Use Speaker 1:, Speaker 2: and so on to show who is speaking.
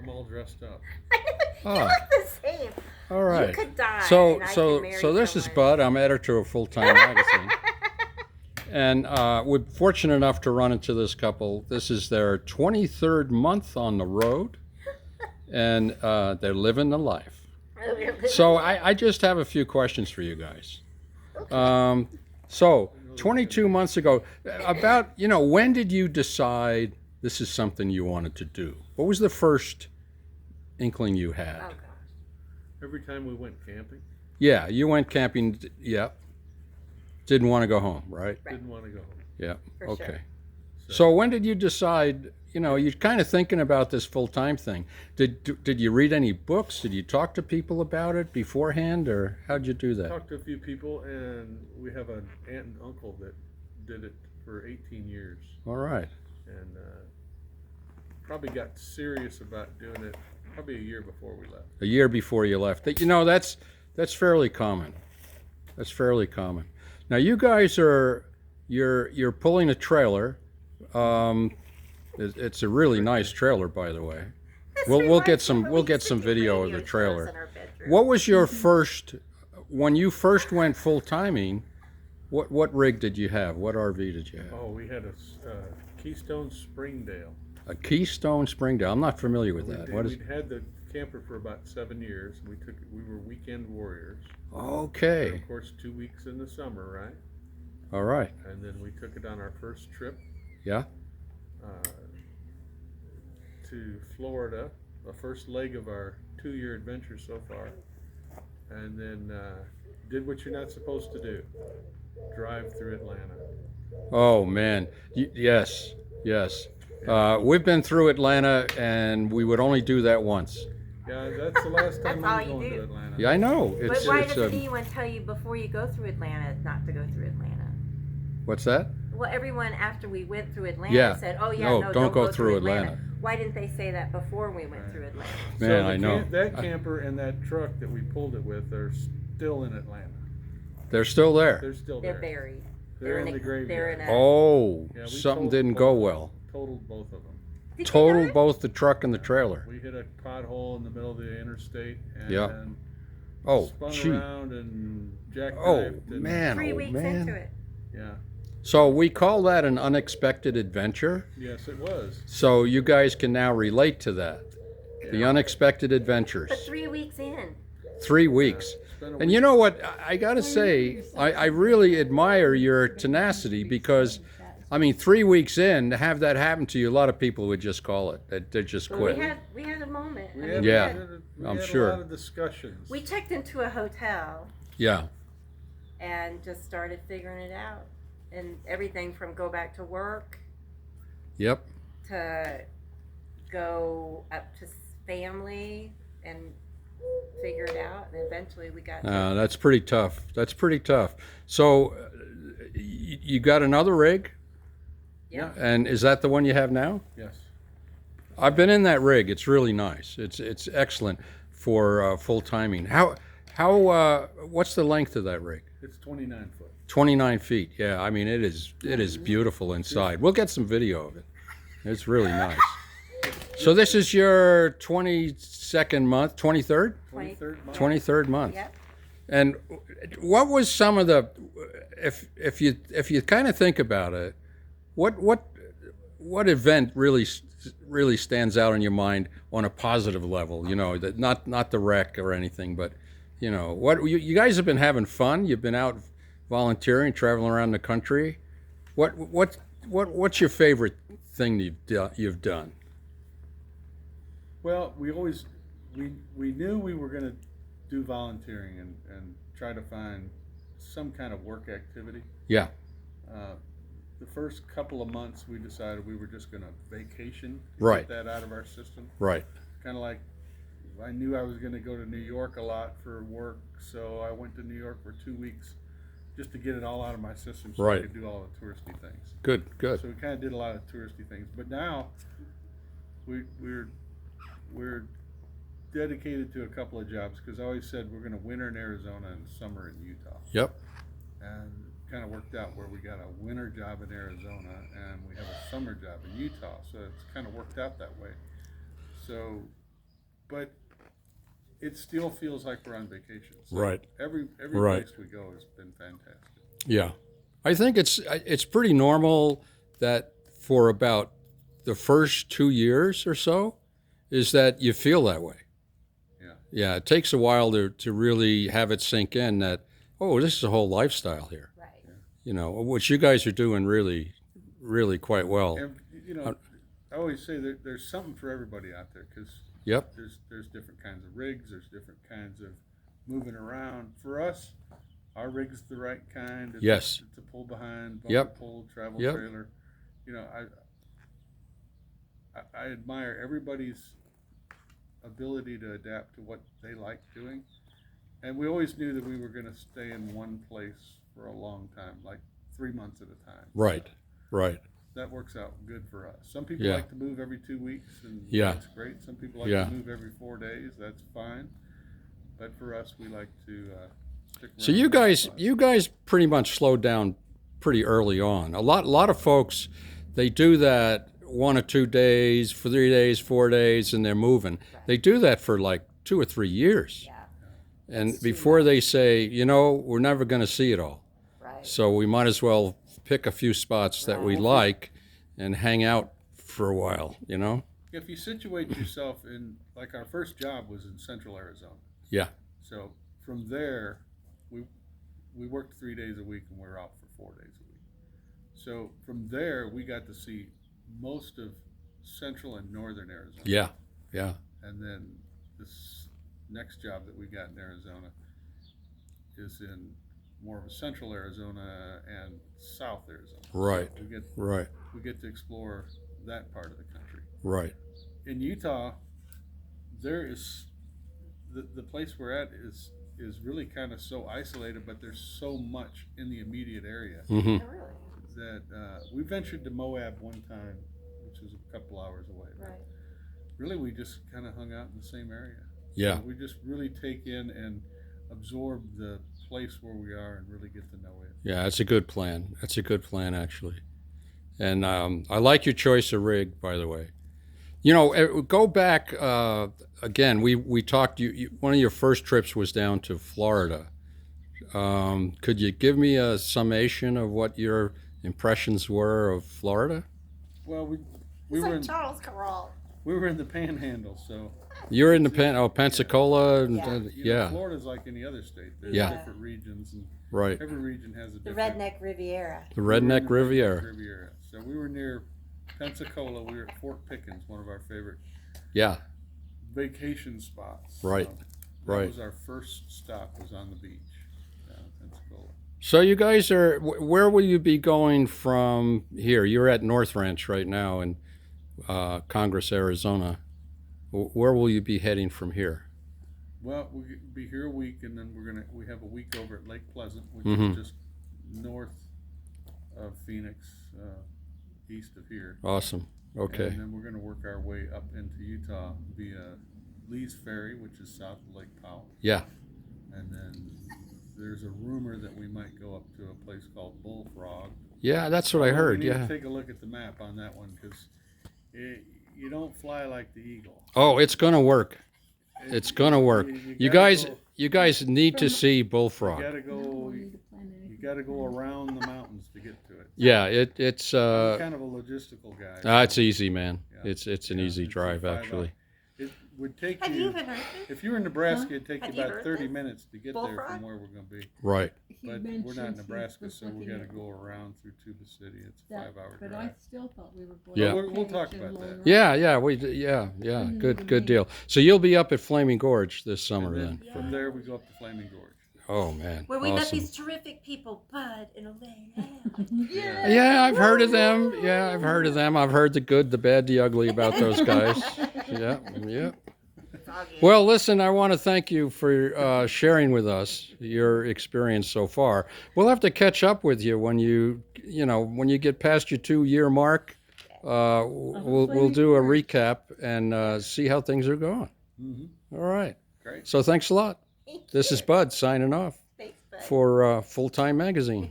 Speaker 1: I'm all dressed up.
Speaker 2: You look the same.
Speaker 3: All right.
Speaker 2: You could die.
Speaker 3: So,
Speaker 2: and I
Speaker 3: so,
Speaker 2: could marry
Speaker 3: so this is
Speaker 2: someone.
Speaker 3: Bud. I'm editor of Fulltime Magazine, and we're fortunate enough to run into this couple. This is their 23rd month on the road, and they're living the life. So, I just have a few questions for you guys. So, 22 months ago, about when did you decide this is something you wanted to do? What was the first inkling you had?
Speaker 2: Oh, gosh.
Speaker 1: Every time we went camping,
Speaker 3: Yeah, you went camping. Yeah, didn't want to go home, right?
Speaker 2: Right.
Speaker 1: didn't want to go home.
Speaker 3: Yeah.
Speaker 2: For
Speaker 3: Okay.
Speaker 2: sure.
Speaker 3: So when did you decide? You're kind of thinking about this full-time thing. Did you read any books? Did you talk to people about it beforehand, or how'd you do that?
Speaker 1: Talked to a few people, and we have an aunt and uncle that did it for 18 years,
Speaker 3: All right.
Speaker 1: and probably got serious about doing it probably a year before we left.
Speaker 3: A year before you left. That's fairly common. That's fairly common. Now you guys you're pulling a trailer. It's a really nice trailer, by the way. We'll get some video of the trailer. What was your first when you first went full timing? What rig did you have? What RV did you have?
Speaker 1: Oh, we had a Keystone Springdale.
Speaker 3: A Keystone Springdale. I'm not familiar with that. What is?
Speaker 1: We'd had the camper for about 7 years. We were weekend warriors.
Speaker 3: Okay.
Speaker 1: And of course, 2 weeks in the summer, right?
Speaker 3: All right.
Speaker 1: And then we took it on our first trip.
Speaker 3: Yeah.
Speaker 1: To Florida, the first leg of our 2-year adventure so far, and then did what you're not supposed to do: drive through Atlanta.
Speaker 3: Oh man. Yes. Yes. We've been through Atlanta, and we would only do that once.
Speaker 1: Yeah, that's the last time
Speaker 2: That's all
Speaker 1: I'm
Speaker 2: you
Speaker 1: going
Speaker 2: do.
Speaker 1: to Atlanta.
Speaker 3: Yeah, I know.
Speaker 2: But why doesn't anyone tell you before you go through Atlanta not to go through Atlanta?
Speaker 3: What's that?
Speaker 2: Well, everyone after we went through Atlanta
Speaker 3: Yeah.
Speaker 2: said, "Oh yeah,
Speaker 3: No,
Speaker 2: no,
Speaker 3: don't go through Atlanta."
Speaker 2: Why didn't they say that before we went through Atlanta?
Speaker 3: Man,
Speaker 1: So
Speaker 3: I know.
Speaker 1: That camper and that truck that we pulled it with are still in Atlanta.
Speaker 3: They're still there.
Speaker 1: They're still
Speaker 2: They're
Speaker 1: there.
Speaker 2: buried.
Speaker 1: They're in the
Speaker 2: They're
Speaker 1: graveyard.
Speaker 2: in a.
Speaker 3: Oh,
Speaker 1: Yeah, we
Speaker 3: something
Speaker 1: totaled
Speaker 3: didn't
Speaker 1: both
Speaker 3: go
Speaker 1: of them.
Speaker 3: well.
Speaker 1: Totaled both of them.
Speaker 2: Did you
Speaker 3: Totaled
Speaker 2: not?
Speaker 3: both the truck and the trailer.
Speaker 1: We hit a pothole in the middle of the interstate and
Speaker 3: Yeah. Oh,
Speaker 1: spun
Speaker 3: gee.
Speaker 1: around and jackknifed.
Speaker 3: Oh
Speaker 1: and,
Speaker 3: man.
Speaker 2: 3
Speaker 3: Oh
Speaker 2: weeks
Speaker 3: man.
Speaker 2: into it.
Speaker 1: Yeah.
Speaker 3: So we call that an unexpected adventure.
Speaker 1: Yes, it was.
Speaker 3: So you guys can now relate to that. The
Speaker 1: Yeah.
Speaker 3: unexpected adventures.
Speaker 2: But 3 weeks in.
Speaker 3: 3 weeks.
Speaker 1: Spent a
Speaker 3: And
Speaker 1: week-
Speaker 3: you know what? I got to say, I really admire your tenacity because, I mean, 3 weeks in, to have that happen to you, a lot of people would just call it. They just
Speaker 2: Well,
Speaker 3: quit.
Speaker 2: we had a moment. I mean,
Speaker 1: had-
Speaker 3: Yeah,
Speaker 1: we
Speaker 3: I'm
Speaker 1: had
Speaker 3: sure.
Speaker 1: a lot of discussions.
Speaker 2: We checked into a hotel
Speaker 3: Yeah.
Speaker 2: and just started figuring it out. And everything from go back to work
Speaker 3: Yep.
Speaker 2: to go up to family and figure it out. And eventually we got to
Speaker 3: That's pretty tough. That's pretty tough. So you got another rig?
Speaker 2: yeah.
Speaker 3: And is that the one you have now?
Speaker 1: Yes.
Speaker 3: I've been in that rig. It's really nice. It's excellent for full timing. What's the length of that rig?
Speaker 1: It's 29 foot.
Speaker 3: 29 feet. Yeah, I mean it is beautiful inside. We'll get some video of it. It's really nice. So this is your 22nd month, 23rd?
Speaker 1: 23rd month.
Speaker 3: 23rd month.
Speaker 2: Yep.
Speaker 3: And what was some of the if you kind of think about it, what event really stands out in your mind on a positive level? You know, that not the wreck or anything, but you know, what you guys have been having fun. You've been out volunteering, traveling around the country. What's your favorite thing you've done?
Speaker 1: Well, we knew we were going to do volunteering and try to find some kind of work activity.
Speaker 3: Yeah.
Speaker 1: The first couple of months, we decided we were just going to vacation,
Speaker 3: Right.
Speaker 1: get that out of our system.
Speaker 3: Right.
Speaker 1: Kind of like I knew I was going to go to New York a lot for work, so I went to New York for 2 weeks just to get it all out of my system so I
Speaker 3: Right.
Speaker 1: could do all the touristy things.
Speaker 3: Good.
Speaker 1: So we kind of did a lot of touristy things, but now we're dedicated to a couple of jobs because I always said we're going to winter in Arizona and summer in Utah,
Speaker 3: Yep.
Speaker 1: and kind of worked out where we got a winter job in Arizona and we have a summer job in Utah, so it's kind of worked out that way. So but it still feels like we're on vacation. So
Speaker 3: Right.
Speaker 1: Every
Speaker 3: Right.
Speaker 1: place we go has been fantastic.
Speaker 3: Yeah. I think it's pretty normal that for about the first 2 years or so is that you feel that way.
Speaker 1: Yeah.
Speaker 3: Yeah, it takes a while to really have it sink in that, oh, this is a whole lifestyle here.
Speaker 2: Right.
Speaker 3: You know, which you guys are doing really, really quite well.
Speaker 1: And you know, I always say that there's something for everybody out there because
Speaker 3: Yep.
Speaker 1: there's different kinds of rigs, there's different kinds of moving around. For us, our rig's the right kind.
Speaker 3: Yes.
Speaker 1: It's a pull behind, bumper
Speaker 3: Yep.
Speaker 1: pull, travel
Speaker 3: Yep.
Speaker 1: trailer. You know, I admire everybody's ability to adapt to what they like doing. And we always knew that we were going to stay in one place for a long time, like 3 months at a time.
Speaker 3: Right. Right.
Speaker 1: That works out good for us. Some people
Speaker 3: Yeah.
Speaker 1: like to move every 2 weeks, and
Speaker 3: Yeah.
Speaker 1: that's great. Some people like
Speaker 3: Yeah.
Speaker 1: to move every 4 days. That's fine. But for us, we like to stick around.
Speaker 3: So you guys pretty much slowed down pretty early on. A lot of folks, they do that 1 or 2 days, 3 days, 4 days, and they're moving. They do that for like 2 or 3 years.
Speaker 2: Yeah.
Speaker 3: And before they say, you know, we're never going to see it all.
Speaker 2: Right.
Speaker 3: So we might as well pick a few spots that we
Speaker 2: Right.
Speaker 3: like and hang out for a while, you know?
Speaker 1: If you situate yourself in, like our first job was in Central Arizona.
Speaker 3: Yeah.
Speaker 1: So from there, we worked 3 days a week and we were out for 4 days a week. So from there, we got to see most of Central and Northern Arizona.
Speaker 3: Yeah. Yeah.
Speaker 1: And then this next job that we got in Arizona is in more of a Central Arizona and South Arizona.
Speaker 3: Right.
Speaker 1: So
Speaker 3: Right.
Speaker 1: we get to explore that part of the country.
Speaker 3: Right.
Speaker 1: In Utah, there is the place we're at is really kind of so isolated, but there's so much in the immediate area
Speaker 3: Mm-hmm.
Speaker 2: Oh, really?
Speaker 1: that we ventured to Moab one time, which is a couple hours away. But
Speaker 2: Right.
Speaker 1: really, we just kind of hung out in the same area.
Speaker 3: Yeah.
Speaker 1: So we just really take in and absorb the place where we are and really get to know it.
Speaker 3: Yeah, that's a good plan. That's a good plan, actually. And I like your choice of rig, by the way. You know, go back again. We talked. One of your first trips was down to Florida. Could you give me a summation of what your impressions were of Florida?
Speaker 1: Well, we
Speaker 2: It's
Speaker 1: were
Speaker 2: like
Speaker 1: in,
Speaker 2: Charles Carroll.
Speaker 1: we were in the Panhandle, so
Speaker 3: You're in the Pensacola, and
Speaker 2: Yeah.
Speaker 1: you know,
Speaker 3: yeah,
Speaker 1: Florida's like any other state. There's
Speaker 3: Yeah.
Speaker 1: different regions, and
Speaker 3: right.
Speaker 1: every region has a
Speaker 2: The
Speaker 1: different.
Speaker 2: Redneck Riviera.
Speaker 3: The
Speaker 1: We were in
Speaker 3: Redneck
Speaker 1: the
Speaker 3: Riviera.
Speaker 1: Riviera. So we were near Pensacola. We were at Fort Pickens, one of our favorite
Speaker 3: Yeah,
Speaker 1: vacation spots.
Speaker 3: Right.
Speaker 1: So
Speaker 3: Right.
Speaker 1: That was our first stop. Was on the beach down in Pensacola.
Speaker 3: So you guys are. Where will you be going from here? You're at North Ranch right now in Congress, Arizona. Where will you be heading from here?
Speaker 1: Well, we'll be here a week, and then we have a week over at Lake Pleasant, which
Speaker 3: Mhm.
Speaker 1: is just north of Phoenix, east of here.
Speaker 3: Awesome. Okay.
Speaker 1: And then we're going to work our way up into Utah via Lee's Ferry, which is south of Lake Powell.
Speaker 3: Yeah.
Speaker 1: And then there's a rumor that we might go up to a place called Bullfrog.
Speaker 3: Yeah, that's what I heard.
Speaker 1: We need
Speaker 3: Yeah.
Speaker 1: to take a look at the map on that one because you don't fly like the eagle.
Speaker 3: Oh, it's gonna work. It's gonna work. You
Speaker 1: gotta
Speaker 3: guys need to see
Speaker 1: You
Speaker 3: Bullfrog.
Speaker 1: gotta go. You gotta go around the mountains to get to it.
Speaker 3: Yeah, it's
Speaker 1: I'm kind of a logistical guy.
Speaker 3: it's easy, man.
Speaker 1: Yeah.
Speaker 3: It's an
Speaker 1: Yeah,
Speaker 3: easy
Speaker 1: it's a
Speaker 3: drive
Speaker 1: 5
Speaker 3: actually.
Speaker 1: It would take
Speaker 2: Have
Speaker 1: you,
Speaker 2: you even heard this?
Speaker 1: if you were in Nebraska, it'd take
Speaker 2: Have
Speaker 1: you
Speaker 2: you
Speaker 1: about
Speaker 2: heard
Speaker 1: 30
Speaker 2: this?
Speaker 1: minutes to get there
Speaker 2: Bullfrog?
Speaker 1: from where we're going to be.
Speaker 3: Right.
Speaker 1: But we're not in Nebraska, so we got to go around through Tuba City. It's a 5-hour
Speaker 4: But
Speaker 1: drive.
Speaker 4: I still thought we were going.
Speaker 3: Yeah.
Speaker 1: We'll talk about that.
Speaker 3: Yeah, good deal. So you'll be up at Flaming Gorge this summer
Speaker 1: And then
Speaker 3: then.
Speaker 1: from there, we go up to Flaming Gorge.
Speaker 3: Oh man.
Speaker 2: Where we met
Speaker 3: awesome.
Speaker 2: these terrific people, Bud and Elaine.
Speaker 1: Yeah.
Speaker 3: Yeah, I've heard of them. Yeah, I've heard of them. I've heard the good, the bad, the ugly about those guys. Yeah, yeah.
Speaker 2: It's all good.
Speaker 3: Well, listen, I want to thank you for sharing with us your experience so far. We'll have to catch up with you when you get past your 2-year mark. We'll do a recap and see how things are going.
Speaker 1: Mm-hmm.
Speaker 3: All right.
Speaker 1: Great.
Speaker 3: So thanks a lot.
Speaker 2: Thank
Speaker 3: This
Speaker 2: you.
Speaker 3: is Bud signing off
Speaker 2: Thanks, Bud.
Speaker 3: for Full-Time Magazine.